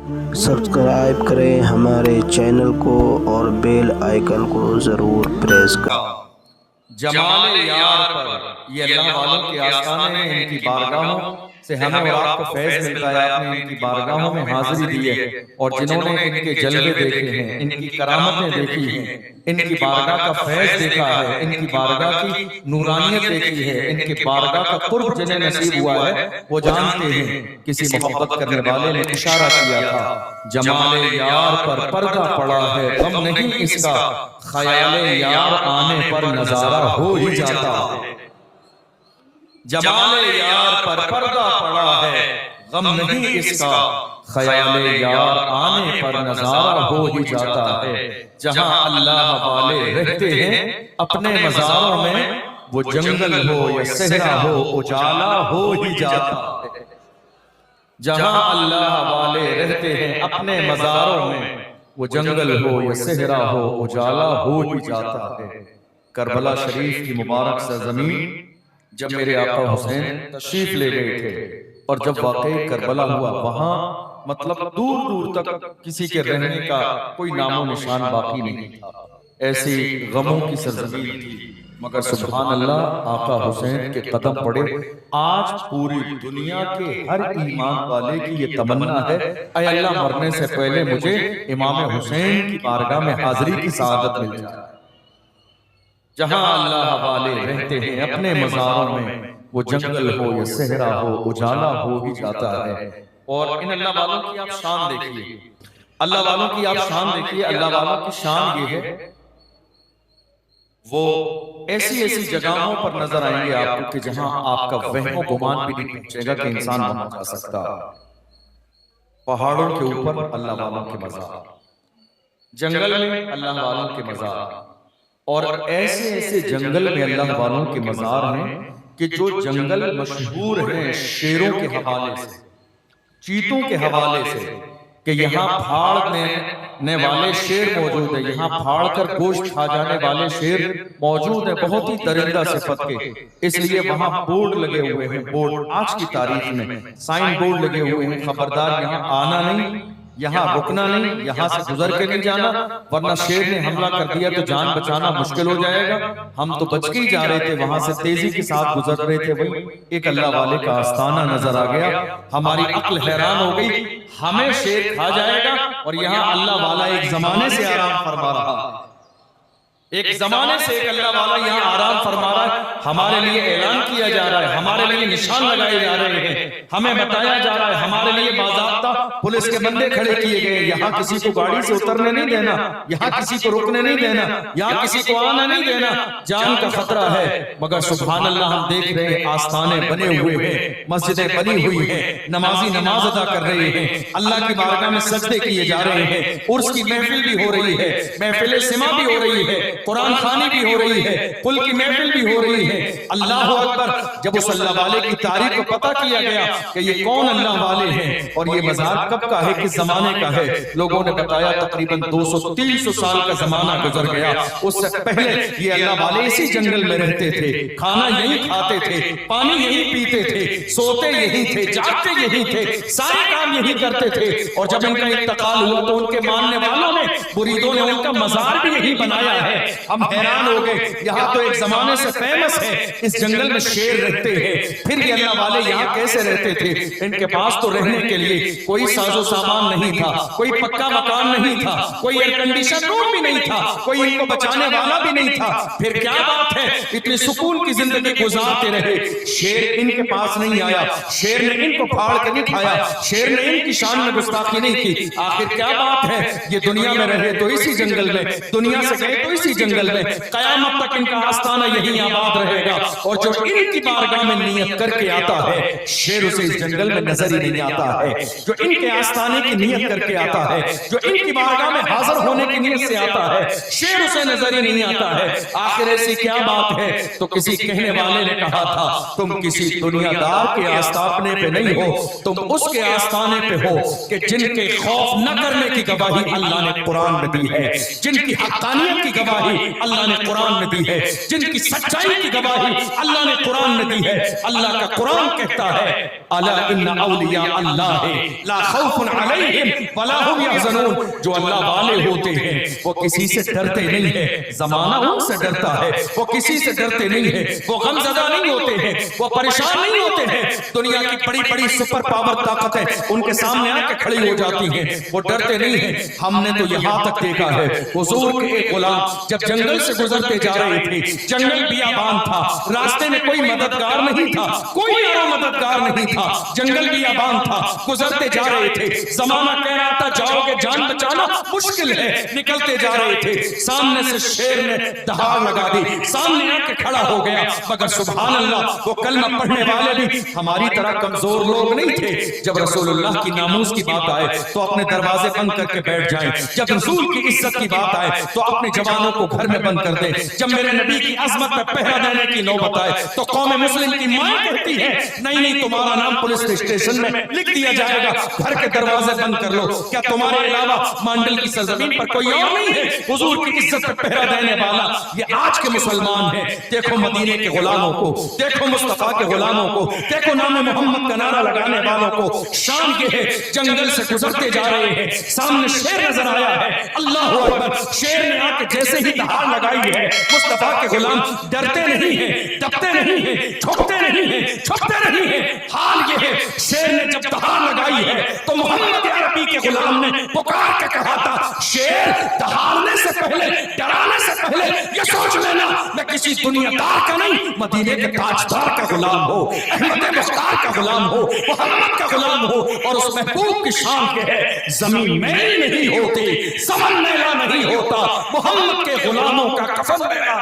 Subscribe کریں ہمارے channel کو اور بیل آئیکن کو ضرور پریس کریں۔ جمال یار پر یہ اللہ والوں کے آستانے ہیں، ان کی بارگاہوں سے ہمیں اور آپ کو فیض ملتا ہے۔ آپ نے ان کی بارگاہوں میں حاضری دی ہے، اور جنہوں نے ان کے جلوے دیکھے ہیں، ان کی کرامتیں دیکھی ہیں، ان کی بارگاہ کا فیض دیکھا ہے، ان کی بارگاہ کی نورانیت دیکھی ہے، ان کی بارگاہ کا قرب جنہیں نصیب ہوا ہے، وہ جانتے ہیں کسی محبت کرنے والے نے اشارہ کیا تھا، جمال یار پر پردہ پڑا ہے، غم نہیں اس کا، خیال یار آنے پر نظارہ ہو ہی جاتا ہے۔ جمال یار پر پردہ پڑا ہے، غم نہیں اس کا، خیال یار آنے پر نظارہ ہو ہی جاتا ہے۔ جہاں اللہ والے رہتے ہیں اپنے مزاروں میں، وہ جنگل ہو یا صحرا ہو اجالا ہو ہی جاتا ہے۔ جہاں اللہ والے رہتے ہیں اپنے مزاروں میں، وہ جنگل ہو یا صحرا ہو اجالا ہو ہی جاتا ہے۔ کربلا شریف کی مبارک سرزمین جب میرے آقا حسین تشریف لے گئے تھے، اور جب واقعی کربلا ہوا، وہاں مطلب دور دور تک کسی کے رہنے کا کوئی نام و نشان باقی نہیں تھا، ایسی غموں کی سرزمین تھی۔ مگر سبحان اللہ، آقا حسین کے قدم پڑے۔ آج پوری دنیا کے ہر ایمان والے کی یہ تمنا ہے، اے اللہ مرنے سے پہلے مجھے امام حسین کی بارگاہ میں حاضری کی سعادت مل جائے۔ جہاں اللہ والے رہتے ہیں اپنے مزاروں میں، وہ جنگل ہو یا صحرا ہو اجالا ہو ہی جاتا ہے۔ اور ان اللہ والوں کی آپ شان دیکھیے، اللہ والوں کی آپ شان دیکھیے۔ اللہ والوں کی شان یہ ہے، وہ ایسی ایسی جگہوں پر نظر آئیں گے آپ کو کہ جہاں آپ کا وہم و گمان بھی نہیں پہنچے گا کہ انسان وہاں جا سکتا۔ پہاڑوں کے اوپر اللہ والوں کے مزار، جنگل میں اللہ والوں کے مزار، اور ایسے ایسے جنگل میں اللہ والوں کے مزار ہیں کہ جو جنگل مشہور ہیں شیروں کے حوالے سے، چیتوں کے حوالے سے، کہ یہاں پھاڑنے والے شیر موجود ہیں، یہاں پھاڑ کر گوشت کھا جانے والے شیر موجود ہیں، بہت ہی درندہ صفت کے۔ اس لیے وہاں بورڈ لگے ہوئے ہیں، بورڈ آج کی تاریخ میں سائن بورڈ لگے ہوئے ہیں، خبردار یہاں آنا نہیں، یہاں رکنا نہیں، یہاں سے گزر کے نہیں جانا، ورنہ شیر نے حملہ کر دیا تو جان بچانا مشکل ہو جائے گا۔ ہم تو بچ کے ہی جا رہے تھے، وہاں سے تیزی کے ساتھ گزر رہے تھے، وہی ایک اللہ والے کا آستانہ نظر آ گیا۔ ہماری عقل حیران ہو گئی، ہمیں شیر کھا جائے گا اور یہاں اللہ والا ایک زمانے سے آرام فرما رہا ہے، ایک زمانے سے ایک اللہ والا یہاں آرام فرما رہا ہے۔ ہمارے لیے اعلان کیا جا رہا ہے، ہمارے لیے نشان لگائے جا رہے ہیں، ہمیں بتایا جا رہا ہے، ہمارے لیے باضابطہ پولیس کے بندے کھڑے کیے گئے، یہاں کسی کو گاڑی سے اترنے نہیں دینا، یہاں کسی کو رکنے نہیں دینا، یہاں کسی کو آنا نہیں دینا، جان کا خطرہ ہے۔ مگر سبحان اللہ، ہم دیکھ رہے ہیں آستانے بنے ہوئے ہیں، مسجدیں بنی ہوئی ہیں، نمازی نماز ادا کر رہے ہیں، اللہ کی بارگاہ میں سجدے کیے جا رہے ہیں، عرس کی محفل بھی ہو رہی ہے، محفل سما بھی ہو رہی ہے، قرآن خوانی بھی ہو رہی ہے، قل کی محفل بھی ہو رہی ہے۔ اللہ اکبر۔ جب اس اللہ والے کی تاریخ کو پتہ کیا گیا کہ یہ کون اللہ والے ہیں اور یہ مزار کب کا ہے، کس زمانے کا ہے، لوگوں نے بتایا تقریباً 200-300 سال کا زمانہ گزر گیا۔ اس سے پہلے یہ اللہ والے اسی جنگل میں رہتے تھے، کھانا یہی کھاتے تھے، پانی یہی پیتے تھے، سوتے یہی تھے، جاگتے یہی تھے، سارے کام یہی کرتے تھے۔ اور جب ان کا انتقال ہوا تو ان کے ماننے والوں نے، مریدوں نے ان کا مزار بھی یہی بنایا ہے۔ ہم حیران ہو گئے، یہاں تو ایک زمانے سے فیمس ہے، اس جنگل میں شیر رہتے ہیں، پھر یہ اللہ والے یہاں کیسے رہتے تھے؟ ان کے پاس تو رہنے کے لیے کوئی ساز و سامان نہیں تھا، کوئی پکا مکان نہیں تھا، کوئی ایئر کنڈیشن روم بھی نہیں تھا، کوئی ان کو بچانے والا بھی نہیں تھا۔ پھر کیا بات ہے، اتنی سکون کی زندگی گزارتے رہے۔ شیر ان کے پاس نہیں آیا، شیر نے ان کو پھاڑ کے نہیں کھایا، شیر نے ان کی شان میں گستاخی نہیں کی۔ آخر کیا بات ہے، یہ دنیا میں رہے تو اسی جنگل میں، دنیا سے گئے تو اسی جنگل میں، قیامت تک ان کا آستانہ یہی آباد رہے گا۔ اور جو ان کی بارگاہ میں نیت کر کے آتا ہے، شیر اسے اس جنگل میں نظر ہی نہیں آتا ہے۔ جو ان کے آستانے کی نیت کر کے آتا ہے، جو ان کی بارگاہ میں حاضر ہونے کی نیت سے آتا ہے، شیر اسے نظر ہی نہیں آتا ہے۔ آخر ایسی کیا بات ہے؟ تو کسی کہنے والے نے کہا تھا، تم کسی دنیا دار کے آستانے پہ نہیں ہو، تم اس کے آستانے پہ ہو کہ جن کے خوف نہ کرنے کی گواہی اللہ نے قرآن میں دی ہے، جن کی حقانیت کی گواہی اللہ نے قرآن میں دی ہے، جن کی سچائی کی گواہی اللہ نے قرآن میں دی ہے۔ اللہ کا قرآن کہتا ہے الا ان اولیاء اللہ لا خوف علیہم ولا هم يحزنون، جو اللہ والے ہوتے ہیں وہ کسی سے ڈرتے نہیں ہیں، زمانہ ان سے ڈرتا ہے، وہ کسی سے ڈرتے نہیں ہیں، وہ غم زدہ نہیں ہوتے ہیں، وہ پریشان نہیں ہوتے ہیں، دنیا کی بڑی بڑی سپر پاور طاقتیں ان کے سامنے آ کے کھڑی ہو جاتی ہیں، وہ ڈرتے نہیں ہیں۔ ہم نے تو یہاں تک دیکھا ہے حضور کے ایک غلام جب جنگل سے گزرتے جا رہے تھے، جنگل بیابان تھا، راستے میں کوئی مددگار نہیں تھا، کوئی اور مددگار نہیں تھا، جنگل بیابان تھا، گزرتے جا رہے تھے، زمانہ کہہ رہا تھا جاؤ گے جان بچانا مشکل ہے، نکلتے جا رہے تھے، سامنے سے شیر نے دہاڑ لگا دی، سامنے آ کے کھڑا ہو گیا، مگر سبحان اللہ وہ کلمہ پڑھنے والے بھی ہماری طرح کمزور لوگ نہیں تھے۔ جب رسول اللہ کی ناموس کی بات آئے تو اپنے دروازے بند کر کے بیٹھ جائیں، جب رسول کی عزت کی بات آئے تو اپنے جوانوں کو گھر میں بند کر دیں، جب میرے نبی کی عظمت پہ پہرا دینے کی نوبت آئے تو قوم مسلم کی ماں کہتی ہے نہیں نہیں تمہارا نام پولیس اسٹیشن میں لکھ دیا جائے گا، گھر کے دروازے بند کر لو، کیا تمہارے علاوہ مانڈل کی سرزمین پر کوئی اور نہیں ہے حضور کی عزت پہ پہرا دینے والا؟ یہ آج کے مسلمان ہیں۔ دیکھو مدینے کے غلاموں کو، دیکھو مصطفیٰ کے غلاموں کو، دیکھو نام محمد کا نعرہ لگانے والوں کو، شان یہ ہے جنگل سے گزرتے جا رہے ہیں، سامنے شیر نظر آیا ہے، اللہ اکبر، شیر نے آ کے جیسے ہی دہاڑ لگائی ہے، مصطفیٰ کے غلام ڈرتے نہیں ہیں، دبتے نہیں ہیں، جھکتے نہیں ہیں، چھپتے نہیں ہیں، حال یہ ہے شیر نے جب دہاڑ لگائی ہے تو محمد عربی کے غلام نے پکار کے کہا تھا شیر دہاڑنے سے پہلے، ڈرانے سے پہلے یہ سوچ لینا میں کسی دنیا دار کا نہیں، مدینے کے تاجدار کا غلام ہو، احمد مختار کا غلام ہو، محمد کا غلام ہو، اور اس محبوب کی شان کے ہے زمین میل نہیں ہوتی، زمن میلا نہیں ہوتا، محمد کے غلاموں کا کفن میلا